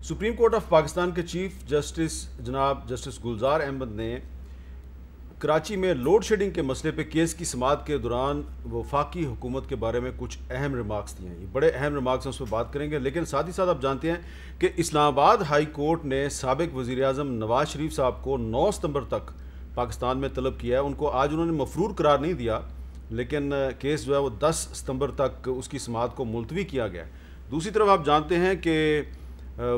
Supreme court of Pakistan کے chief justice جناب justice Gulzar Ahmed نے کراچی میں لوڈ شیڈنگ کے مسئلے پہ کیس کی سماعت کے دوران وفاقی حکومت کے بارے میں کچھ اہم ریمارکس دیے ہیں. یہ بڑے اہم ریمارکس ہیں, اس پہ بات کریں گے. لیکن ساتھ ہی ساتھ آپ جانتے ہیں کہ اسلام آباد ہائی کورٹ نے سابق وزیر اعظم نواز شریف صاحب کو 9 ستمبر تک پاکستان میں طلب کیا ہے. ان کو آج انہوں نے مفرور قرار نہیں دیا, لیکن کیس جو ہے وہ 10 ستمبر تک اس کی سماعت کو ملتوی کیا گیا ہے. دوسری طرف آپ جانتے ہیں کہ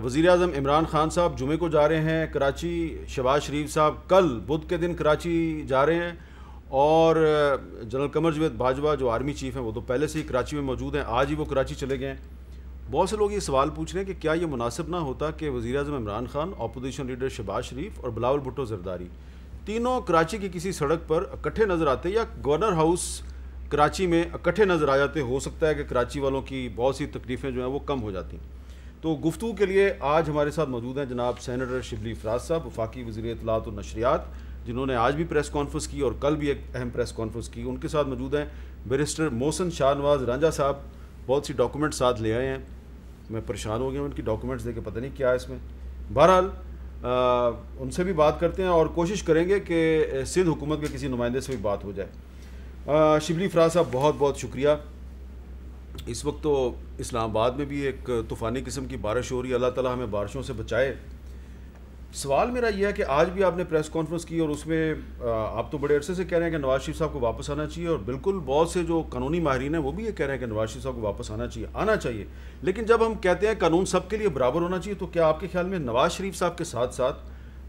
وزیر اعظم عمران خان صاحب جمعے کو جا رہے ہیں کراچی, شہباز شریف صاحب کل بدھ کے دن کراچی جا رہے ہیں, اور جنرل قمر جاوید باجوہ جو آرمی چیف ہیں وہ تو پہلے سے ہی کراچی میں موجود ہیں, آج ہی وہ کراچی چلے گئے ہیں. بہت سے لوگ یہ سوال پوچھ رہے ہیں کہ کیا یہ مناسب نہ ہوتا کہ وزیر اعظم عمران خان, اپوزیشن لیڈر شہباز شریف اور بلاول بھٹو زرداری تینوں کراچی کی کسی سڑک پر اکٹھے نظر آتے, یا گورنر ہاؤس کراچی میں اکٹھے نظر آ جاتے. ہو سکتا ہے کہ کراچی والوں کی بہت سی تکلیفیں جو ہیں وہ کم ہو جاتی. تو گفتگو کے لیے آج ہمارے ساتھ موجود ہیں جناب سینیٹر شبلی فراز صاحب, وفاقی وزیر اطلاعات و نشریات, جنہوں نے آج بھی پریس کانفرنس کی اور کل بھی ایک اہم پریس کانفرنس کی. ان کے ساتھ موجود ہیں بیرسٹر محسن شاہ نواز رانجھا صاحب, بہت سی ڈاکومنٹ ساتھ لے آئے ہیں. میں پریشان ہو گیا ہوں ان کی ڈاکومنٹس دے کے, پتہ نہیں کیا ہے اس میں. بہرحال ان سے بھی بات کرتے ہیں اور کوشش کریں گے کہ سندھ حکومت کے کسی نمائندے سے بھی بات ہو جائے. شبلی فراز صاحب بہت بہت شکریہ. اس وقت تو اسلام آباد میں بھی ایک طوفانی قسم کی بارش ہو رہی ہے, اللہ تعالیٰ ہمیں بارشوں سے بچائے. سوال میرا یہ ہے کہ آج بھی آپ نے پریس کانفرنس کی اور اس میں آپ تو بڑے عرصے سے کہہ رہے ہیں کہ نواز شریف صاحب کو واپس آنا چاہیے, اور بالکل بہت سے جو قانونی ماہرین ہیں وہ بھی یہ کہہ رہے ہیں کہ نواز شریف صاحب کو واپس آنا چاہیے. لیکن جب ہم کہتے ہیں قانون سب کے لیے برابر ہونا چاہیے, تو کیا آپ کے خیال میں نواز شریف صاحب کے ساتھ ساتھ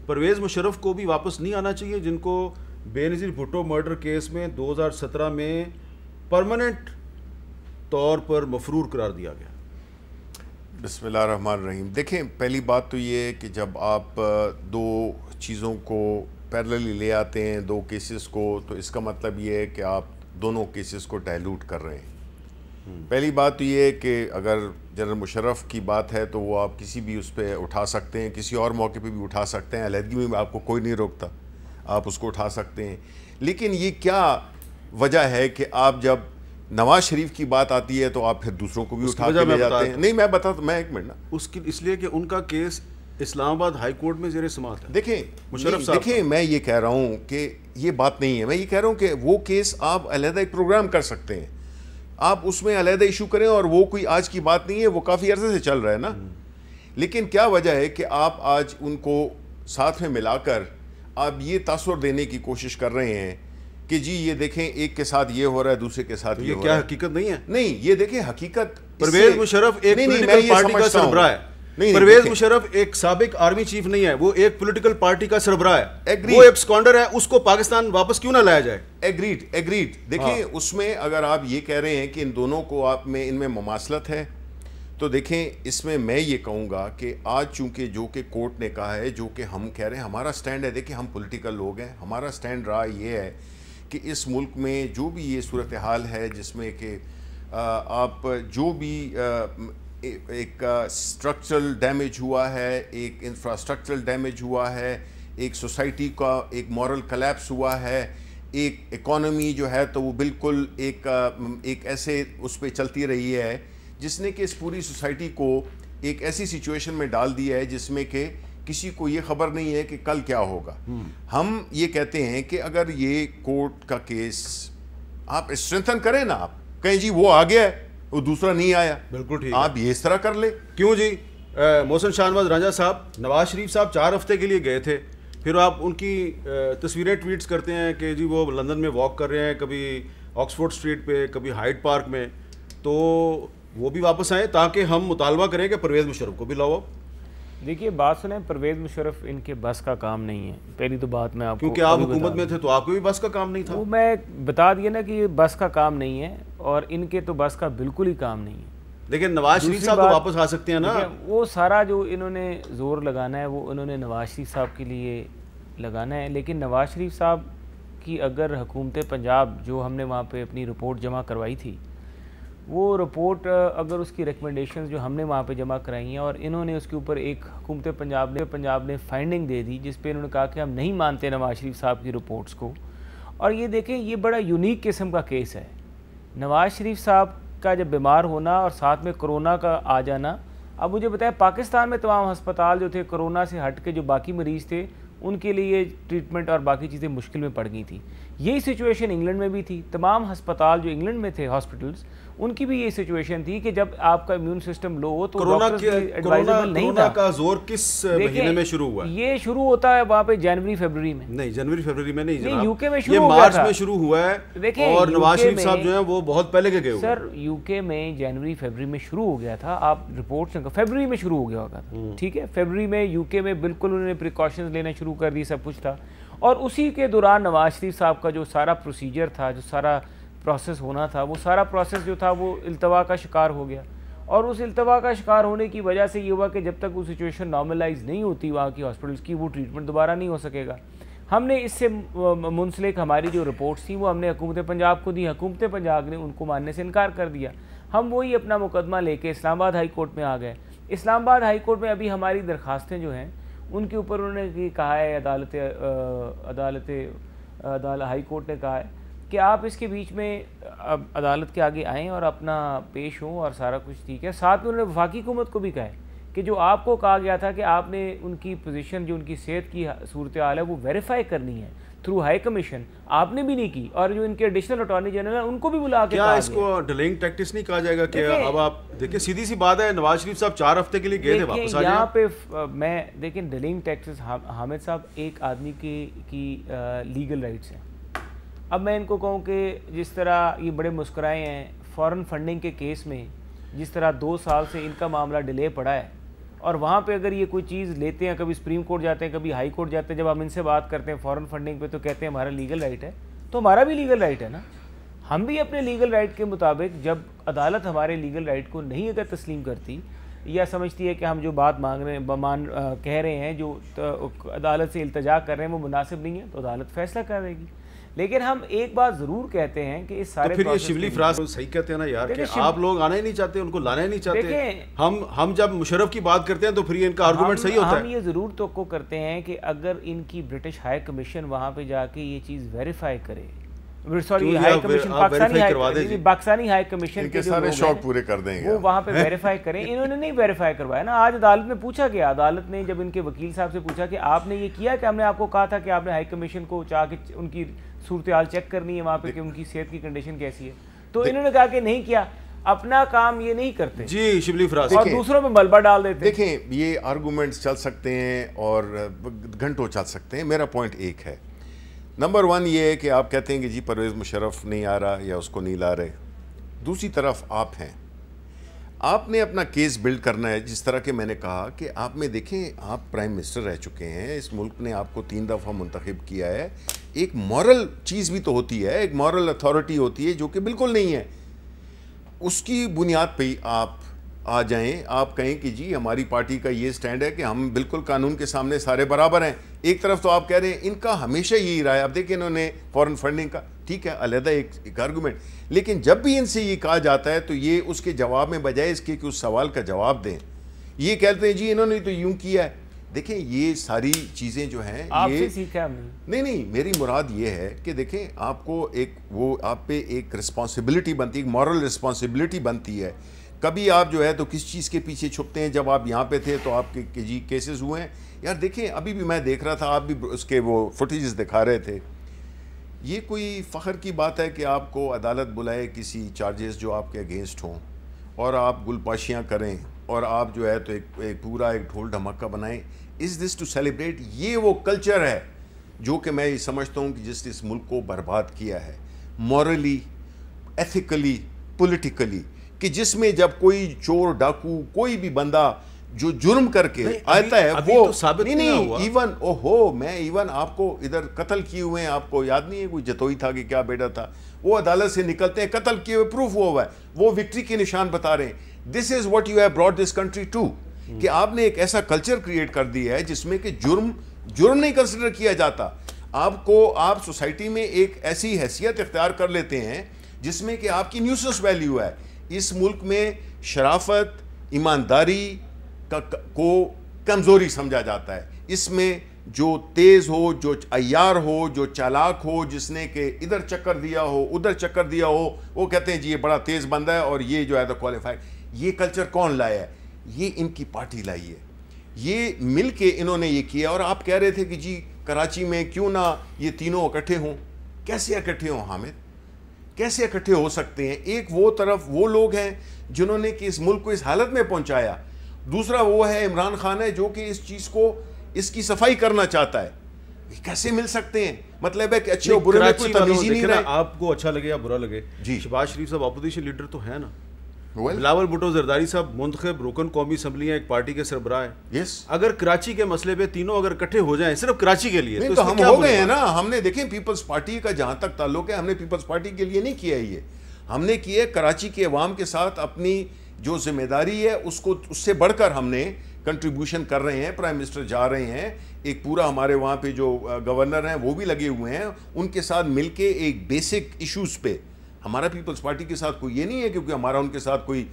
پرویز مشرف کو بھی واپس نہیں آنا چاہیے, جن کو بے نظیر بھٹو مرڈر کیس میں 2017 میں پرماننٹ طور پر مفرور قرار دیا گیا؟ بسم اللہ الرحمن الرحیم. دیکھیں, پہلی بات تو یہ ہے کہ جب آپ دو چیزوں کو پیرللی لے آتے ہیں, دو کیسز کو, تو اس کا مطلب یہ ہے کہ آپ دونوں کیسز کو ڈائلوٹ کر رہے ہیں. پہلی بات تو یہ ہے کہ اگر جنرل مشرف کی بات ہے تو وہ آپ کسی بھی اس پہ اٹھا سکتے ہیں, کسی اور موقع پہ بھی اٹھا سکتے ہیں, علیحدگی میں آپ کو کوئی نہیں روکتا, آپ اس کو اٹھا سکتے ہیں. لیکن یہ کیا وجہ ہے کہ آپ جب نواز شریف کی بات آتی ہے تو آپ پھر دوسروں کو بھی اٹھا کے لے جاتے ہیں؟ نہیں, میں ایک منٹ نا, اس لیے کہ ان کا کیس اسلام آباد ہائی کورٹ میں زیر سماعت ہے. دیکھیں میں یہ کہہ رہا ہوں کہ یہ بات نہیں ہے. میں یہ کہہ رہا ہوں کہ وہ کیس آپ علیحدہ ایک پروگرام کر سکتے ہیں, آپ اس میں علیحدہ ایشو کریں, اور وہ کوئی آج کی بات نہیں ہے, وہ کافی عرصے سے چل رہا ہے نا. لیکن کیا وجہ ہے کہ آپ آج ان کو ساتھ میں ملا کر آپ یہ تاثر دینے کی کوشش کر رہے ہیں کہ جی یہ دیکھیں ایک کے ساتھ یہ ہو رہا ہے, دوسرے کے ساتھ یہ ہو رہا ہے. کیا حقیقت نہیں ہے؟ نہیں, یہ دیکھیں حقیقت. پرویز مشرف ایک پولیٹیکل پارٹی کا سربراہ ہے. پرویز مشرف ایک سابق آرمی چیف نہیں ہے, وہ ایک پولیٹیکل پارٹی کا سربراہ ہے, وہ ایک سکانڈر ہے. اس کو پاکستان واپس کیوں نہ لایا جائے؟ ایگریڈ. دیکھیں اس میں اگر آپ یہ کہہ رہے ہیں کہ ان دونوں کو ان میں مماثلت ہے, تو دیکھیں اس میں یہ کہوں گا کہ آج چونکہ جو کہ کورٹ نے کہا ہے, جو کہ ہم کہہ رہے ہیں, ہمارا سٹینڈ ہے. دیکھیں ہم پولیٹیکل لوگ ہیں, ہمارا سٹینڈ رہا یہ ہے کہ اس ملک میں جو بھی یہ صورتحال ہے جس میں کہ آپ جو بھی ایک اسٹرکچرل ڈیمیج ہوا ہے, ایک انفراسٹرکچرل ڈیمیج ہوا ہے, ایک سوسائٹی کا ایک مورل کلیپس ہوا ہے, ایک اکانومی جو ہے تو وہ بالکل ایک ایسے اس پہ چلتی رہی ہے جس نے کہ اس پوری سوسائٹی کو ایک ایسی سچویشن میں ڈال دیا ہے جس میں کہ کسی کو یہ خبر نہیں ہے کہ کل کیا ہوگا. ہم یہ کہتے ہیں کہ اگر یہ کورٹ کا کیس آپ اسٹرینتھن کریں نا, آپ کہیں جی وہ آ گیا ہے, وہ دوسرا نہیں آیا, بالکل ٹھیک, آپ یہ اس طرح کر لیں. کیوں جی؟ محسن شاہ نواز رانجھا صاحب, نواز شریف صاحب 4 ہفتے کے لیے گئے تھے, پھر آپ ان کی تصویریں ٹویٹس کرتے ہیں کہ جی وہ لندن میں واک کر رہے ہیں, کبھی آکسفورڈ اسٹریٹ پہ, کبھی ہائیڈ پارک میں, تو وہ بھی واپس آئیں تاکہ ہم مطالبہ کریں کہ پرویز مشرف کو بھی لاؤ. دیکھیے بات سنیں, پرویز مشرف ان کے بس کا کام نہیں ہے. پہلی تو بات میں آپ کو, کیونکہ آپ حکومت میں تھے تو آپ کو بھی بس کا کام نہیں تھا. وہ میں بتا دیا نا کہ یہ بس کا کام نہیں ہے, اور ان کے تو بس کا بالکل ہی کام نہیں ہے. لیکن نواز شریف صاحب تو واپس آ سکتے ہیں نا. وہ سارا جو انہوں نے زور لگانا ہے وہ انہوں نے نواز شریف صاحب کے لیے لگانا ہے. لیکن نواز شریف صاحب کی اگر حکومت پنجاب, جو ہم نے وہاں پہ اپنی رپورٹ جمع کروائی تھی, وہ رپورٹ اگر اس کی ریکمنڈیشنز جو ہم نے وہاں پہ جمع کرائی ہیں, اور انہوں نے اس کے اوپر ایک حکومت پنجاب نے فائنڈنگ دے دی جس پہ انہوں نے کہا کہ ہم نہیں مانتے نواز شریف صاحب کی رپورٹس کو. اور یہ دیکھیں, یہ بڑا یونیک قسم کا کیس ہے. نواز شریف صاحب کا جب بیمار ہونا اور ساتھ میں کرونا کا آ جانا, اب مجھے بتائیں پاکستان میں تمام ہسپتال جو تھے کرونا سے ہٹ کے جو باقی مریض تھے ان کے لیے ٹریٹمنٹ اور باقی چیزیں مشکل میں پڑ گئی تھیں. یہی سچویشن انگلینڈ میں بھی تھی. تمام ہسپتال جو انگلینڈ میں تھے ہاسپٹلس ان کی بھی یہ سچویشن تھی کہ جب آپ کا امیون سسٹم لو ہو تو ایڈوائزبل نہیں تھا. کا زور کس مہینے میں شروع ہوا؟ یہ شروع ہوتا ہے وہاں پہ جنوری فیبروری میں. نہیں جنوری فیبروری میں نہیں جناب, یو کے میں یہ مارچ میں شروع ہوا ہے اور نواز شریف صاحب جو ہیں وہ بہت پہلے کے گئے ہوئے. سر یو کے میں جنوری فیبروری میں شروع ہو گیا تھا. آپ رپورٹ فیبروری میں شروع ہو گیا ہوگا, ٹھیک ہے. فیبروری میں یو کے میں بالکل انہوں نے پریکاشنز لینا شروع کر دی, سب کچھ تھا. اور اسی کے دوران نواز شریف صاحب کا جو سارا پروسیجر تھا, جو سارا پروسیس ہونا تھا, وہ سارا پروسیس جو تھا وہ التوا کا شکار ہو گیا. اور اس التوا کا شکار ہونے کی وجہ سے یہ ہوا کہ جب تک وہ سچویشن نارملائز نہیں ہوتی وہاں کی ہاسپٹلس کی, وہ ٹریٹمنٹ دوبارہ نہیں ہو سکے گا. ہم نے اس سے منسلک ہماری جو رپورٹس تھیں وہ ہم نے حکومت پنجاب کو دی. حکومت پنجاب نے ان کو ماننے سے انکار کر دیا. ہم وہی اپنا مقدمہ لے کے اسلام آباد ہائی کورٹ میں آ گئے. اسلام آباد ہائی کورٹ میں ابھی ہماری درخواستیں جو ہیں ان کے اوپر انہوں نے کہا ہے, عدالت ہائی کورٹ نے کہا ہے کہ آپ اس کے بیچ میں عدالت کے آگے آئیں اور اپنا پیش ہوں اور سارا کچھ ٹھیک ہے. ساتھ میں انہوں نے وفاقی حکومت کو بھی کہا ہے کہ جو آپ کو کہا گیا تھا کہ آپ نے ان کی پوزیشن, جو ان کی صحت کی صورتحال ہے وہ ویریفائی کرنی ہے تھرو ہائی کمیشن, آپ نے بھی نہیں کی. اور جو ان کے ایڈیشنل اٹارنی جنرل ہیں ان کو بھی بلا کے کیا اس کو ڈیلنگ ٹیکٹس نہیں کہا جائے گا کہ اب آپ دیکھیں سیدھی سی بات ہے, نواز شریف صاحب 4 ہفتے کے لیے گئے تھے, واپس آ جائیں. یہاں پہ میں دیکھیں ڈیلنگ ٹیکسز حامد صاحب ایک آدمی کی لیگل رائٹس ہیں. اب میں ان کو کہوں کہ جس طرح یہ بڑے مسکرائے ہیں فارن فنڈنگ کے کیس میں, جس طرح 2 سال سے ان کا معاملہ ڈیلے پڑا ہے, اور وہاں پہ اگر یہ کوئی چیز لیتے ہیں, کبھی سپریم کورٹ جاتے ہیں, کبھی ہائی کورٹ جاتے ہیں, جب ہم ان سے بات کرتے ہیں فارن فنڈنگ پہ تو کہتے ہیں ہمارا لیگل رائٹ ہے. تو ہمارا بھی لیگل رائٹ ہے نا. ہم بھی اپنے لیگل رائٹ کے مطابق, جب عدالت ہمارے لیگل رائٹ کو نہیں اگر تسلیم کرتی یا سمجھتی ہے کہ ہم جو بات مانگ رہے ہیں کہہ رہے ہیں, جو عدالت سے التجا کر رہے ہیں وہ مناسب نہیں ہے, تو عدالت فیصلہ کر دے گی. لیکن ہم ایک بات ضرور کہتے ہیں کہ اس سارے پھر یہ شبلی فراز صحیح کہتے ہیں نا یار کہ آپ لوگ آنا ہی نہیں چاہتے, ان کو لانا ہی نہیں چاہتے. ہم جب مشرف کی بات کرتے ہیں تو پھر یہ ان کا آرگومنٹ صحیح ہوتا ہے. ہم یہ ضرور توقع کرتے ہیں کہ اگر ان کی برٹش ہائی کمیشن وہاں پہ جا کے یہ چیز ویریفائی کرے, sorry high commission Pakistani high commission کے سارے شوق پورے کر دیں گے, وہ وہاں پہ ویریفائی کریں. انہوں نے نہیں ویریفائی کروایا نا. آج عدالت میں پوچھا گیا, عدالت نے جب ان کے وکیل صاحب سے پوچھا کہ آپ نے یہ کیا کہ ہم نے آپ کو کہا تھا کہ آپ نے ہائی کمیشن کو چاہ کے ان کی صورتحال چیک کرنی ہے وہاں پہ کہ ان کی صحت کی کنڈیشن کیسی ہے, تو انہوں نے کہا کہ نہیں کیا. اپنا کام یہ نہیں کرتے جی شبلی فراز, اور دوسروں پہ ملبہ ڈال دیتے. دیکھیں یہ آرگومنٹس چل سکتے ہیں اور گھنٹوں چل سکتے ہیں. میرا پوائنٹ ایک ہے, نمبر 1 یہ ہے کہ آپ کہتے ہیں کہ جی پرویز مشرف نہیں آ رہا یا اس کو نہیں لا رہے. دوسری طرف آپ ہیں, آپ نے اپنا کیس بلڈ کرنا ہے. جس طرح کہ میں نے کہا کہ آپ میں دیکھیں, آپ پرائم منسٹر رہ چکے ہیں, اس ملک نے آپ کو 3 دفعہ منتخب کیا ہے. ایک مورل چیز بھی تو ہوتی ہے, ایک مورل اتھارٹی ہوتی ہے جو کہ بالکل نہیں ہے. اس کی بنیاد پہ آپ آ جائیں, آپ کہیں کہ جی ہماری پارٹی کا یہ سٹینڈ ہے کہ ہم بالکل قانون کے سامنے سارے برابر ہیں. ایک طرف تو آپ کہہ رہے ہیں ان کا ہمیشہ یہی رہا ہے. اب دیکھیں انہوں نے فارن فنڈنگ کا, ٹھیک ہے علیحدہ ایک آرگومنٹ, لیکن جب بھی ان سے یہ کہا جاتا ہے تو یہ اس کے جواب میں بجائے اس کے کہ اس سوال کا جواب دیں, یہ کہتے ہیں جی انہوں نے تو یوں کیا ہے. دیکھیں یہ ساری چیزیں جو ہیں یہ سیکھا نہیں, میری مراد یہ ہے کہ دیکھیں آپ کو ایک وہ آپ پہ ایک رسپانسبلٹی بنتی ہے, ایک مورل رسپانسبلٹی بنتی ہے. کبھی آپ جو ہے تو کس چیز کے پیچھے چھپتے ہیں. جب آپ یہاں پہ تھے تو آپ کے جی کیسز ہوئے ہیں یار. دیکھیں ابھی بھی میں دیکھ رہا تھا, آپ بھی اس کے وہ فوٹیجز دکھا رہے تھے. یہ کوئی فخر کی بات ہے کہ آپ کو عدالت بلائے کسی چارجز جو آپ کے اگینسٹ ہوں اور آپ گل پاشیاں کریں اور آپ جو ہے تو ایک پورا ایک ڈھول ڈھمکا بنائیں. از دس ٹو سیلیبریٹ؟ یہ وہ کلچر ہے جو کہ میں یہ سمجھتا ہوں کہ جس نے اس ملک کو برباد کیا ہے مورلی, ایتھیکلی, پولیٹیکلی, کہ جس میں جب کوئی چور ڈاکو کوئی بھی بندہ جو جرم کر کے آتا ہے وہ نہیں ایون میں ایون آپ کو ادھر قتل کیے ہوئے ہیں, آپ کو یاد نہیں ہے کوئی جتوئی تھا کہ کیا بیٹا تھا, وہ عدالت سے نکلتے ہیں قتل کیے ہوئے, پروف ہوا ہے, وہ وکٹری کے نشان بتا رہے ہیں. This is what you have brought this country to, کہ آپ نے ایک ایسا کلچر کریٹ کر دیا ہے جس میں کہ جرم نہیں کنسیڈر کیا جاتا. آپ سوسائٹی میں ایک ایسی حیثیت اختیار کر لیتے ہیں جس میں کہ آپ کی نیوسنس ویلیو ہے. اس ملک میں شرافت, ایمانداری کو کمزوری سمجھا جاتا ہے. اس میں جو تیز ہو, جو عیار ہو, جو چالاک ہو, جس نے کہ ادھر چکر دیا ہو ادھر چکر دیا ہو, وہ کہتے ہیں جی یہ بڑا تیز بندہ ہے اور یہ جو ہے تو کوالیفائڈ. یہ کلچر کون لایا ہے؟ یہ ان کی پارٹی لائی ہے, یہ مل کے انہوں نے یہ کیا. اور آپ کہہ رہے تھے کہ جی کراچی میں کیوں نہ یہ تینوں اکٹھے ہوں. کیسے اکٹھے ہوں حامد, کیسے اکٹھے ہو سکتے ہیں؟ ایک وہ طرف وہ لوگ ہیں جنہوں نے کہ اس ملک کو اس حالت میں پہنچایا, دوسرا وہ ہے عمران خان ہے جو کہ اس چیز کو, اس کی صفائی کرنا چاہتا ہے. کیسے مل سکتے ہیں؟ مطلب ہے کہ اچھے اور برے میں کوئی تمیز ہی نہیں رہے. آپ کو اچھا لگے یا برا لگے, جی شہباز شریف صاحب اپوزیشن لیڈر تو ہے نا, بلاول بھٹو زرداری صاحب منتخب رکن قومی اسمبلی ہیں, ایک پارٹی کے سربراہ ہیں. یس, اگر کراچی کے مسئلے پہ تینوں اگر اکٹھے ہو جائیں صرف کراچی کے لیے تو ہم ہو گئے ہیں نا. ہم نے دیکھیں پیپلز پارٹی کا جہاں تک تعلق ہے, ہم نے پیپلز پارٹی کے لیے نہیں کیا یہ, ہم نے کیا کراچی کے عوام کے ساتھ اپنی جو ذمہ داری ہے اس کو, اس سے بڑھ کر ہم نے کنٹریبیوشن کر رہے ہیں. پرائم منسٹر جا رہے ہیں, ایک پورا ہمارے وہاں پہ جو گورنر ہیں وہ بھی لگے ہوئے ہیں, ان کے ساتھ مل کے ایک بیسک ایشوز پہ. ہمارا پیپلز پارٹی کے ساتھ کوئی یہ نہیں ہے کیونکہ ہمارا ان کے ساتھ کوئی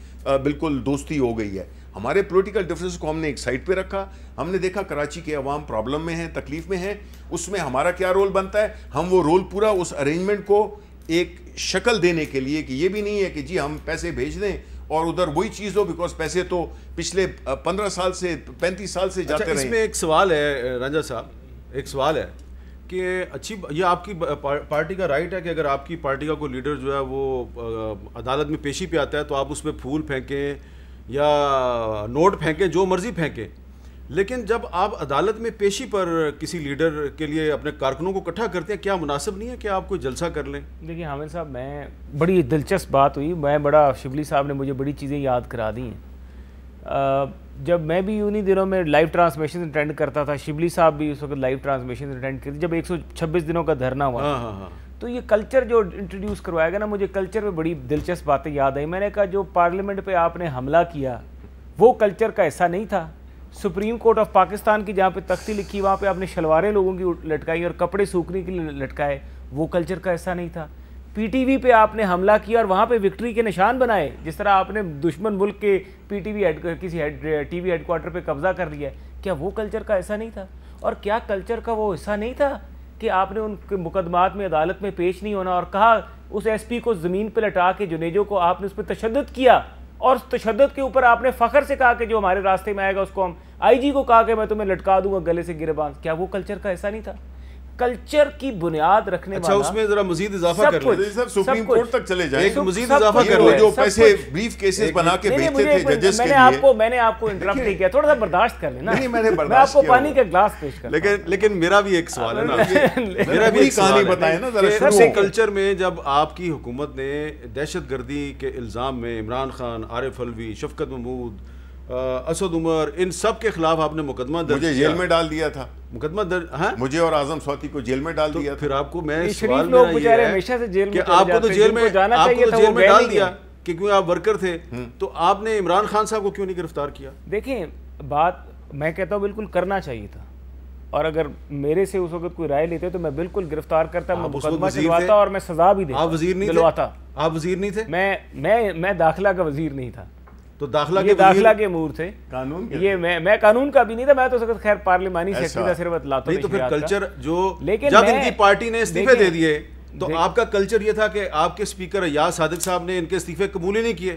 بالکل دوستی ہو گئی ہے. ہمارے پولیٹیکل ڈفرینس کو ہم نے ایک سائڈ پہ رکھا. ہم نے دیکھا کراچی کے عوام پرابلم میں ہیں, تکلیف میں ہیں, اس میں ہمارا کیا رول بنتا ہے. ہم وہ رول پورا اس ارینجمنٹ کو ایک شکل دینے کے لیے, کہ یہ بھی نہیں ہے کہ جی ہم پیسے بھیج دیں اور ادھر وہی چیز ہو, بیکاز پیسے تو پچھلے 15 سال سے 35 سال سے جاتے رہے. اس میں ایک سوال ہے رنجا صاحب, ایک سوال ہے کہ اچھی, یہ آپ کی پارٹی کا رائٹ ہے کہ اگر آپ کی پارٹی کا کوئی لیڈر جو ہے وہ عدالت میں پیشی پہ آتا ہے تو آپ اس پہ پھول پھینکیں یا نوٹ پھینکیں, جو مرضی پھینکیں, لیکن جب آپ عدالت میں پیشی پر کسی لیڈر کے لیے اپنے کارکنوں کو اکٹھا کرتے ہیں, کیا مناسب نہیں ہے کہ آپ کوئی جلسہ کر لیں؟ دیکھیے حامد صاحب, میں بڑی دلچسپ بات ہوئی, میں بڑا, شبلی صاحب نے مجھے بڑی چیزیں یاد کرا دی ہیں. جب میں بھی انہی دنوں میں لائیو ٹرانسمیشن اٹینڈ کرتا تھا, شبلی صاحب بھی اس وقت لائیو ٹرانسمیشن اٹینڈ کرتے, جب 126 دنوں کا دھرنا ہوا تو یہ کلچر جو انٹروڈیوس کروایا گیا نا, مجھے کلچر میں بڑی دلچسپ باتیں یاد آئی. میں نے کہا جو پارلیمنٹ پہ آپ نے حملہ کیا وہ کلچر کا حصہ نہیں تھا. سپریم کورٹ آف پاکستان کی جہاں پہ تختی لکھی وہاں پہ آپ نے شلواریں لوگوں کی لٹکائی اور کپڑے سوکھنے کے لیے لٹکائے, وہ کلچر کا حصہ نہیں تھا. پی ٹی وی پہ آپ نے حملہ کیا اور وہاں پہ وکٹری کے نشان بنائے, جس طرح آپ نے دشمن ملک کے پی ٹی وی کسی ٹی وی ہیڈ کوارٹر پہ قبضہ کر لیا ہے, کیا وہ کلچر کا حصہ نہیں تھا؟ اور کیا کلچر کا وہ حصہ نہیں تھا کہ آپ نے ان کے مقدمات میں عدالت میں پیش نہیں ہونا, اور کہا اس ایس پی کو زمین پہ لٹا کے جنیجو کو آپ نے اس پہ تشدد کیا, اور تشدد کے اوپر آپ نے فخر سے کہا کہ جو ہمارے راستے میں آئے گا اس کو ہم, آئی جی کو کہا کہ میں تمہیں لٹکا دوں گا گلے سے گربان. کیا وہ کلچر کا حصہ نہیں تھا؟ کلچر کی بنیاد رکھنے والا. اچھا, اس میں ذرا مزید اضافہ کر لیں, سپریم کورٹ تک چلے جائیں, مزید اضافہ کر لیں. جو پیسے بریف کیسز بنا کے بھیجتے تھے ججز کے لیے, میں نے آپ کو انٹرپٹ نہیں کیا, تھوڑا سا برداشت کر لینا. نہیں, میں نے میں آپ کو پانی کا گلاس پیش کر, لیکن میرا بھی ایک سوال ہے نا, میرا بھی کہانی بتائیں نا ذرا. شروع کلچر میں جب آپ کی حکومت نے دہشت گردی کے الزام میں عمران خان, عارف الوی, شفقت محمود, اسد عمر, ان سب کے خلاف آپ نے مقدمہ درج مجھے جیل میں ڈال دیا تھا, مقدمہ درج, ہاں مجھے اور اعظم صوتی کو جیل میں ڈال دیا تھا. پھر آپ کو میں شریف لوگ بیچارے ہمیشہ سے جیل میں, کہ آپ کو تو جیل میں ڈال دیا کہ کیوں آپ ورکر تھے, تو آپ نے عمران خان صاحب کو کیوں نہیں گرفتار کیا؟ دیکھیں بات میں کہتا ہوں بالکل کرنا چاہیے تھا, اور اگر میرے سے اس وقت کوئی رائے لیتے تو میں بالکل گرفتار کرتا, میں مقدمہ چلواتا اور میں سزا بھی دیتا. آپ وزیر نہیں تھے؟ آپ وزیر نہیں تھے؟ میں داخلہ کا وزیر نہیں تھا, تو داخلہ کے امور تھے, قانون یہ میں قانون کا بھی نہیں تھا, میں تو اس وقت خیر پارلیمانی سیکرٹری تھا, صرف اطلاعات. نہیں تو پھر کلچر جو جب ان کی پارٹی نے استعفے دے دیے تو آپ کا کلچر یہ تھا کہ آپ کے اسپیکر ایاز صادق صاحب نے ان کے استعفے قبول ہی نہیں کیے.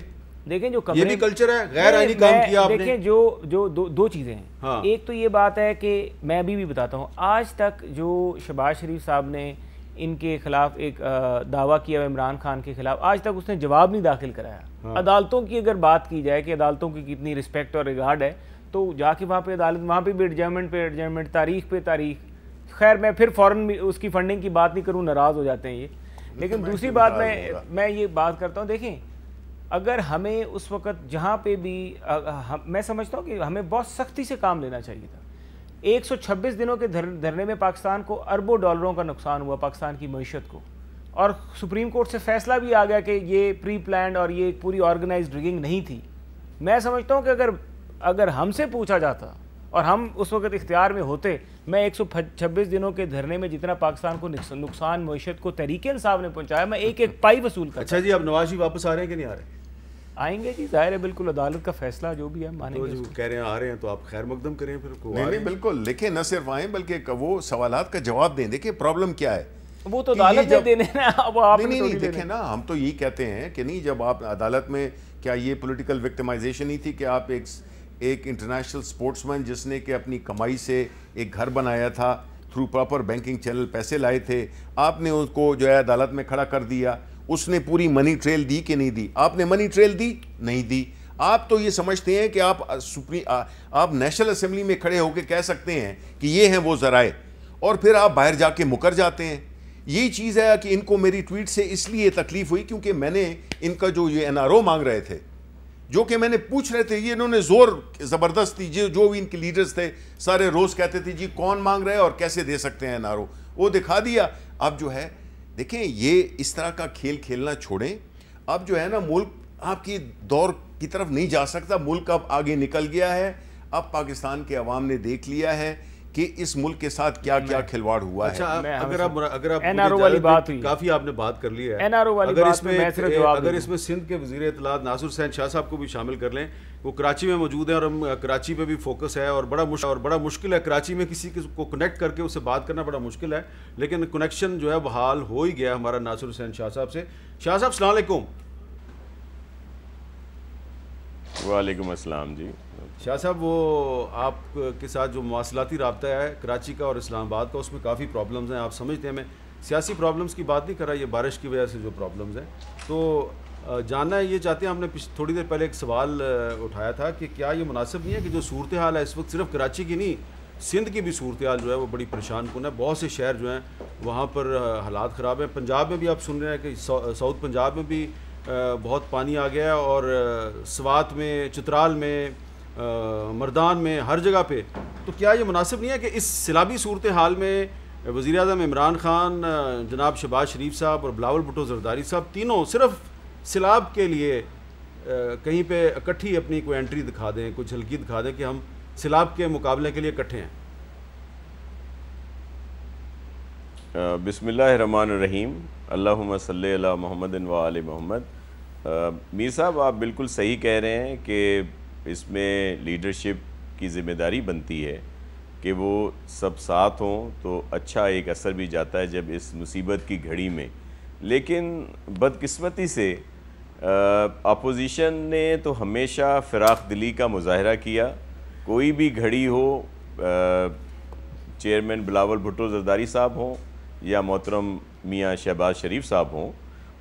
دیکھیں جو یہ بھی کلچر ہے, غیر آئینی کام کیا آپ نے. دیکھیں جو دو چیزیں ہیں, ایک تو یہ بات ہے کہ میں ابھی بھی بتاتا ہوں, آج تک جو شہباز شریف صاحب نے ان کے خلاف ایک دعویٰ کیا عمران خان کے خلاف, آج تک اس نے جواب نہیں داخل کرایا. عدالتوں کی اگر بات کی جائے کہ عدالتوں کی کتنی رسپیکٹ اور ریگارڈ ہے, تو جا کے وہاں پہ عدالت, وہاں پہ بھی ایڈجرمنٹ, تاریخ پہ تاریخ. خیر میں پھر فوراً اس کی فنڈنگ کی بات نہیں کروں, ناراض ہو جاتے ہیں یہ. لیکن دوسری بات میں یہ بات کرتا ہوں, دیکھیں اگر ہمیں اس وقت جہاں پہ بھی, میں سمجھتا ہوں کہ ہمیں بہت سختی سے کام لینا چاہیے تھا. 126 دنوں کے دھرنے میں پاکستان کو اربوں ڈالروں کا نقصان ہوا, پاکستان کی معیشت کو, اور سپریم کورٹ سے فیصلہ بھی آ گیا کہ یہ پری پلانڈ اور یہ پوری آرگنائزڈ ریگنگ نہیں تھی. میں سمجھتا ہوں کہ اگر ہم سے پوچھا جاتا اور ہم اس وقت اختیار میں ہوتے, میں 126 دنوں کے دھرنے میں جتنا پاکستان کو نقصان معیشت کو تحریک انصاف نے پہنچایا, میں ایک پائی وصول کرتا. اچھا جی, اب نواز شریف واپس آ رہے ہیں کہ نہیں آ رہے؟ آئیں گے جی, ظاہر ہے, بالکل عدالت کا فیصلہ جو بھی ہے مانیں گے. جو کہہ رہے ہیں آ رہے ہیں تو آپ خیر مقدم کریں پھر. نہیں بالکل, دیکھیں نہ صرف آئیں بلکہ وہ سوالات کا جواب دیں. دیکھیں پرابلم کیا ہے, وہ تو عدالت میں دینے نا, وہ آپ نہیں دیکھیں نا, ہم تو یہی کہتے ہیں کہ نہیں, جب آپ عدالت میں, کیا یہ پولیٹیکل وکٹمائزیشن ہی تھی کہ آپ ایک انٹرنیشنل سپورٹس مین جس نے کہ اپنی کمائی سے ایک گھر بنایا تھا, تھرو پراپر بینکنگ چینل پیسے لائے تھے, آپ نے اس کو جو ہے عدالت میں کھڑا کر دیا. اس نے پوری منی ٹریل دی کہ نہیں دی؟ آپ نے منی ٹریل دی؟ نہیں دی. آپ تو یہ سمجھتے ہیں کہ آپ نیشنل اسمبلی میں کھڑے ہو کے کہہ سکتے ہیں کہ یہ ہیں وہ ذرائع, اور پھر آپ باہر جا کے مکر جاتے ہیں. یہی چیز ہے کہ ان کو میری ٹویٹ سے اس لیے تکلیف ہوئی کیونکہ میں نے ان کا جو یہ NRO مانگ رہے تھے, جو کہ میں نے پوچھ رہے تھے, یہ انہوں نے زور زبردستی جو بھی ان کے لیڈرز تھے سارے روز کہتے تھے جی کون مانگ رہے ہیں اور کیسے دے سکتے ہیں NRO, وہ دکھا دیا. اب جو ہے دیکھیں یہ اس طرح کا کھیل کھیلنا چھوڑیں. اب جو ہے نا ملک آپ کی دور کی طرف نہیں جا سکتا, ملک اب آگے نکل گیا ہے. اب پاکستان کے عوام نے دیکھ لیا ہے کہ اس ملک کے ساتھ کیا کیا کھلواڑ ہوا ہے. اگر آپ NRO والی بات ہوئی, کافی آپ نے بات کر لی ہے, NRO والی بات میں صرف جواب اگر اس میں سندھ کے وزیر اطلاعات ناصر حسین شاہ صاحب کو بھی شامل کر لیں, وہ کراچی میں موجود ہیں اور ہم کراچی پہ بھی فوکس ہے, اور بڑا مشکل ہے کراچی میں کسی کو کنیکٹ کر کے اس سے بات کرنا بڑا مشکل ہے, لیکن کنیکشن جو ہے بحال ہو ہی گیا ہمارا ناصر حسین شاہ صاحب سے. شاہ صاحب السلام علیکم. وعلیکم السلام. جی شاہ صاحب, وہ آپ کے ساتھ جو مواصلاتی رابطہ ہے کراچی کا اور اسلام آباد کا, اس میں کافی پرابلمز ہیں, آپ سمجھتے ہیں. میں سیاسی پرابلمز کی بات نہیں کر رہا, یہ بارش کی وجہ سے جو پرابلمز ہیں, تو جاننا یہ چاہتے ہیں, ہم نے تھوڑی دیر پہلے ایک سوال اٹھایا تھا کہ کیا یہ مناسب نہیں ہے کہ جو صورتحال ہے اس وقت صرف کراچی کی نہیں, سندھ کی بھی صورتحال جو ہے وہ بڑی پریشان کن ہے. بہت سے شہر جو ہیں وہاں پر حالات خراب ہیں. پنجاب میں بھی آپ سن رہے ہیں کہ ساؤتھ پنجاب میں بھی بہت پانی آ گیا ہے, اور سوات میں, چترال میں, مردان میں, ہر جگہ پہ. تو کیا یہ مناسب نہیں ہے کہ اس سیلابی صورتحال میں وزیر اعظم عمران خان, جناب شہباز شریف صاحب اور بلاول بھٹو زرداری صاحب تینوں صرف سیلاب کے لیے کہیں پہ اکٹھی اپنی کوئی انٹری دکھا دیں, کوئی جھلکی دکھا دیں کہ ہم سیلاب کے مقابلے کے لیے اکٹھے ہیں؟ بسم اللہ الرحمن الرحیم. اللہم صلی علی محمد و آل محمد. میر صاحب آپ بالکل صحیح کہہ رہے ہیں کہ اس میں لیڈرشپ کی ذمہ داری بنتی ہے کہ وہ سب ساتھ ہوں تو اچھا ایک اثر بھی جاتا ہے جب اس مصیبت کی گھڑی میں. لیکن بدقسمتی سے اپوزیشن نے تو ہمیشہ فراخ دلی کا مظاہرہ کیا. کوئی بھی گھڑی ہو, چیئرمین بلاول بھٹو زرداری صاحب ہوں یا محترم میاں شہباز شریف صاحب ہوں,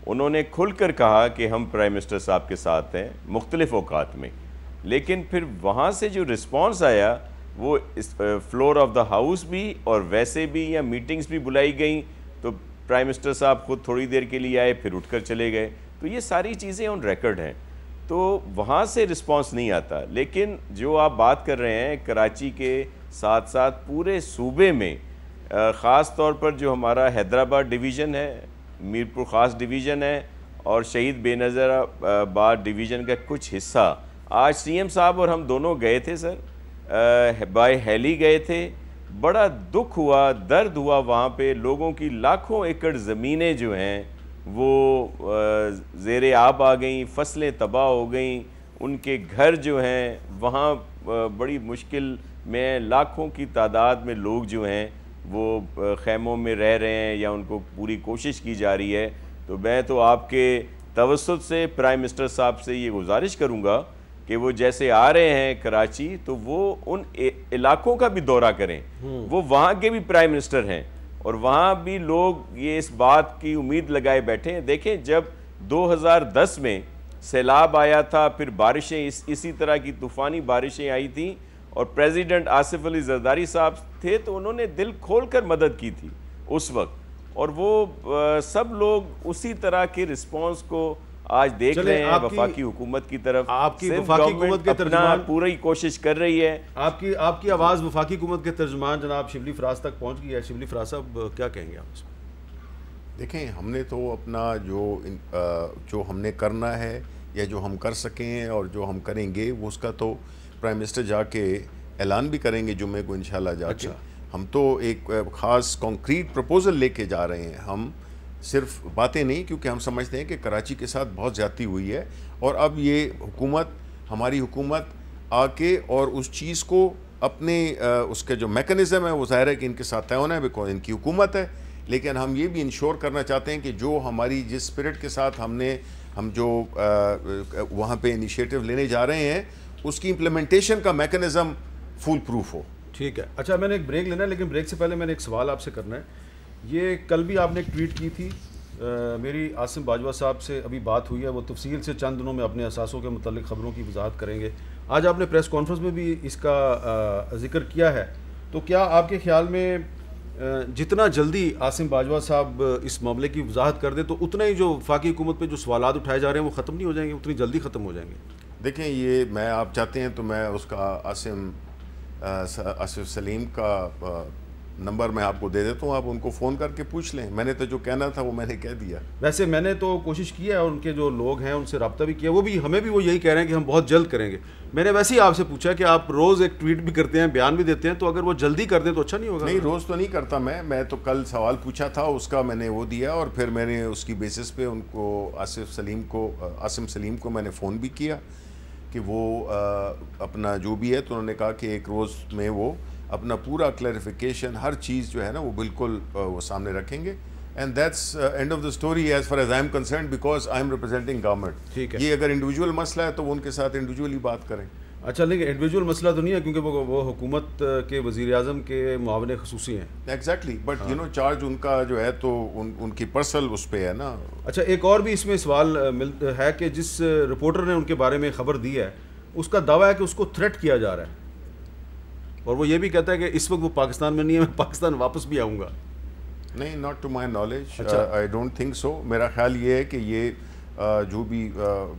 انہوں نے کھل کر کہا کہ ہم پرائم منسٹر صاحب کے ساتھ ہیں مختلف اوقات میں. لیکن پھر وہاں سے جو رسپانس آیا وہ فلور آف دا ہاؤس بھی اور ویسے بھی, یا میٹنگز بھی بلائی گئیں تو پرائم منسٹر صاحب خود تھوڑی دیر کے لیے آئے پھر اٹھ کر چلے گئے. تو یہ ساری چیزیں آن ریکارڈ ہیں, تو وہاں سے رسپانس نہیں آتا. لیکن جو آپ بات کر رہے ہیں کراچی کے ساتھ ساتھ پورے صوبے میں, خاص طور پر جو ہمارا حیدرآباد ڈویژن ہے, میرپور خاص ڈویژن ہے, اور شہید بے نظر آباد ڈویژن کا کچھ حصہ, آج CM صاحب اور ہم دونوں گئے تھے سر, بائی ہیلی گئے تھے. بڑا دکھ ہوا, درد ہوا. وہاں پہ لوگوں کی لاکھوں ایکڑ زمینیں جو ہیں وہ زیر آب آ گئیں, فصلیں تباہ ہو گئیں, ان کے گھر جو ہیں وہاں بڑی مشکل میں, لاکھوں کی تعداد میں لوگ جو ہیں وہ خیموں میں رہ رہے ہیں یا ان کو پوری کوشش کی جا رہی ہے. تو میں تو آپ کے توسط سے پرائم منسٹر صاحب سے یہ گزارش کروں گا کہ وہ جیسے آ رہے ہیں کراچی تو وہ ان علاقوں کا بھی دورہ کریں. وہ وہاں کے بھی پرائم منسٹر ہیں اور وہاں بھی لوگ یہ اس بات کی امید لگائے بیٹھے ہیں. دیکھیں جب 2010 میں سیلاب آیا تھا, پھر بارشیں اسی طرح کی طوفانی بارشیں آئی تھیں, اور پریزیڈنٹ آصف علی زرداری صاحب تھے تو انہوں نے دل کھول کر مدد کی تھی اس وقت, اور وہ سب لوگ اسی طرح کے رسپانس کو آج دیکھ رہے ہیں وفاقی حکومت کی طرف. آپ کی وفاقی حکومت کے ترجمان پوری کوشش کر رہی ہے. آپ کی آواز وفاقی حکومت کے ترجمان جناب شبلی فراز تک پہنچ گئی ہے. شبلی فراز صاحب کیا کہیں گے آپ اس میں؟ دیکھیں ہم نے تو اپنا جو ہم نے کرنا ہے یا جو ہم کر سکیں اور جو ہم کریں گے وہ اس کا تو پرائم منسٹر جا کے اعلان بھی کریں گے جمعے کو انشاءاللہ جا کے. ہم تو ایک خاص کانکریٹ پروپوزل لے کے جا رہے ہیں, ہم صرف باتیں نہیں, کیونکہ ہم سمجھتے ہیں کہ کراچی کے ساتھ بہت زیادتی ہوئی ہے, اور اب یہ حکومت, ہماری حکومت آ کے اور اس چیز کو اپنے اس کے جو میکنزم ہے وہ ظاہر ہے کہ ان کے ساتھ طے ہونا ہے, بیکاز ان کی حکومت ہے. لیکن ہم یہ بھی انشور کرنا چاہتے ہیں کہ جو ہماری جس اسپرٹ کے ساتھ ہم جو وہاں پہ انیشیٹو لینے جا رہے ہیں اس کی امپلیمنٹیشن کا میکنزم فول پروف ہو. ٹھیک ہے. اچھا میں نے ایک بریک لینا ہے لیکن بریک سے پہلے میں نے ایک سوال آپ سے کرنا ہے. یہ کل بھی آپ نے ایک ٹویٹ کی تھی, میری عاصم باجوہ صاحب سے ابھی بات ہوئی ہے, وہ تفصیل سے چند دنوں میں اپنے اثاثوں کے متعلق خبروں کی وضاحت کریں گے. آج آپ نے پریس کانفرنس میں بھی اس کا ذکر کیا ہے, تو کیا آپ کے خیال میں جتنا جلدی عاصم باجوہ صاحب اس معاملے کی وضاحت کر دیں تو اتنا ہی جو وفاقی حکومت پہ جو سوالات اٹھائے جا رہے ہیں وہ ختم نہیں ہو جائیں گے, اتنی جلدی ختم ہو جائیں گے؟ دیکھیں یہ میں آپ چاہتے ہیں تو میں اس کا آصف سلیم کا نمبر میں آپ کو دے دیتا ہوں, آپ ان کو فون کر کے پوچھ لیں. میں نے تو جو کہنا تھا وہ میں نے کہہ دیا. ویسے میں نے تو کوشش کی ہے اور ان کے جو لوگ ہیں ان سے رابطہ بھی کیا, وہ بھی ہمیں بھی وہ یہی کہہ رہے ہیں کہ ہم بہت جلد کریں گے. میں نے ویسے ہی آپ سے پوچھا کہ آپ روز ایک ٹویٹ بھی کرتے ہیں, بیان بھی دیتے ہیں, تو اگر وہ جلدی کر دیں تو اچھا نہیں ہوگا؟ نہیں, روز تو نہیں کرتا میں تو کل سوال پوچھا تھا اس کا میں نے وہ دیا, اور پھر میں نے اس کی بیسس پہ ان کو عاصم سلیم کو میں نے فون بھی کیا کہ وہ اپنا جو بھی ہے, تو انہوں نے کہا کہ ایک روز میں وہ اپنا پورا کلیریفیکیشن ہر چیز جو ہے نا وہ بالکل وہ سامنے رکھیں گے. And that's and of the story as far as I am concerned, because I am representing government. یہ اگر انڈیویجول مسئلہ ہے تو وہ ان کے ساتھ انڈیویجولی بات کریں. اچھا, لیکن انڈیویجول مسئلہ تو نہیں ہے کیونکہ وہ حکومت کے وزیر اعظم کے معاون خصوصی ہیں. Exactly, but you know charge ان کا جو ہے تو ان کی پرسنل اس پہ ہے نا. اچھا, ایک اور بھی اس میں سوال ہے کہ جس رپورٹر نے ان کے بارے میں خبر دی ہے اس کا دعویٰ ہے کہ اس کو تھریٹ کیا جا رہا ہے, اور وہ یہ بھی کہتا ہے کہ اس وقت وہ پاکستان میں نہیں ہے, میں پاکستان واپس بھی آؤں گا. نہیں, not to my knowledge, I don't think so. میرا خیال یہ ہے کہ یہ جو بھی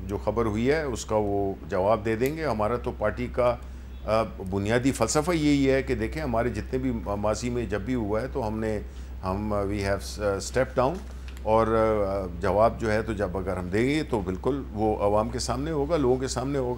جو خبر ہوئی ہے اس کا وہ جواب دے دیں گے. ہمارا تو پارٹی کا بنیادی فلسفہ یہی ہے کہ دیکھیں ہمارے جتنے بھی ماضی میں جب بھی ہوا ہے تو ہم وی ہیو اسٹیپ ڈاؤن, اور جواب جو ہے تو جب اگر ہم دیں گے تو بالکل وہ عوام کے سامنے ہوگا, لوگوں کے سامنے ہوگا.